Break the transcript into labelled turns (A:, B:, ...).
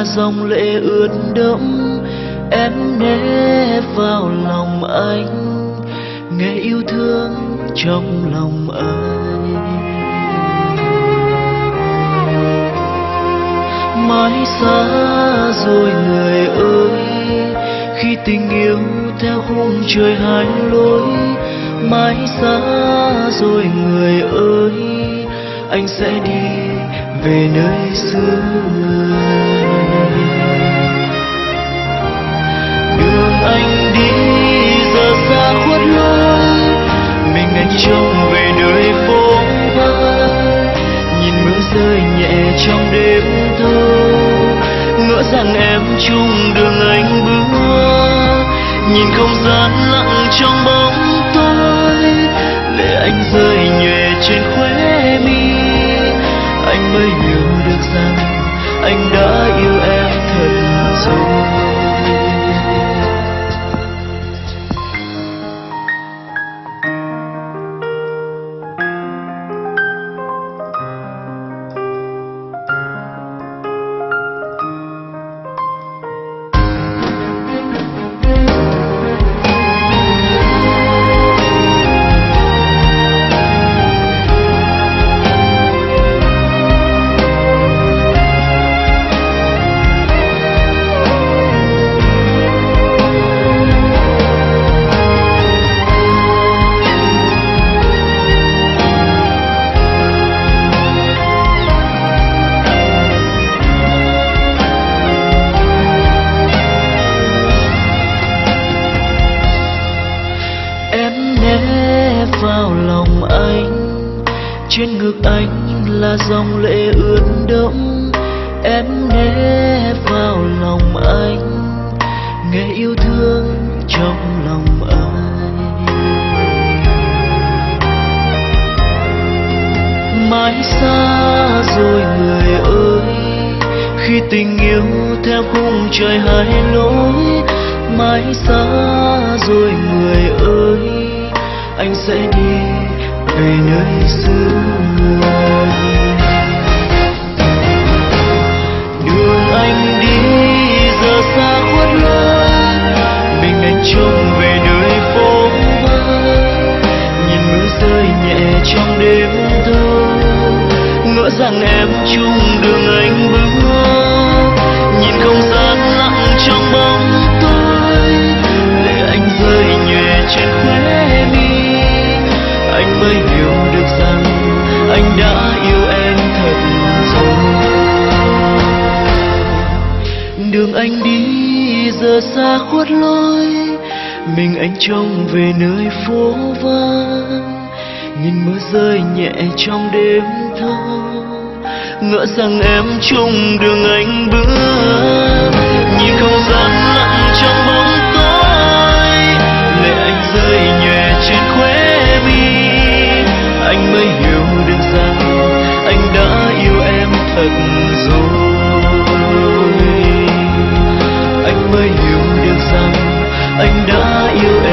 A: là dòng lệ ướt đẫm. Em nép vào lòng anh, nghe yêu thương trong lòng anh. Mãi xa rồi người ơi, khi tình yêu theo khung trời hai lối. Mãi xa rồi người ơi, anh sẽ đi về nơi xưa. Đường anh đi giờ xa khuất lối, mình anh trông về nơi phố vắng. Nhìn mưa rơi nhẹ trong đêm thâu, ngỡ rằng em chung đường anh bước. Nhìn không gian lặng trong bóng tối, lệ anh rơi nhòe trên khóe mi. Anh mới hiểu được rằng anh đã yêu em thật rồi. Vào lòng anh, trên ngực anh là dòng lệ ướt đẫm. Em nép vào lòng anh, nghe yêu thương trong lòng anh. Mãi xa rồi người ơi, khi tình yêu theo khung trời hai lối. Mãi xa rồi người ơi, anh sẽ đi về nơi xưa. Đường anh đi giờ xa khuất lối, mình anh trông về nơi phố vắng. Nhìn mưa rơi nhẹ trong đêm thâu, ngỡ rằng em chung đường anh bước. Nhìn không gian lặng trong bóng tối, lệ anh rơi nhòe trên khóe mi. Anh mới hiểu được rằng anh đã yêu em thật rồi. Đường anh đi giờ xa khuất lối, mình anh trông về nơi phố vắng. Nhìn mưa rơi nhẹ trong đêm thâu, ngỡ rằng em chung đường anh bước. Nhìn không gian lặng trong bóng tối, lệ anh rơi nhòe trên khóe mi. Anh mới hiểu được rằng anh đã yêu em thật rồi. Anh mới hiểu được rằng anh đã yêu em.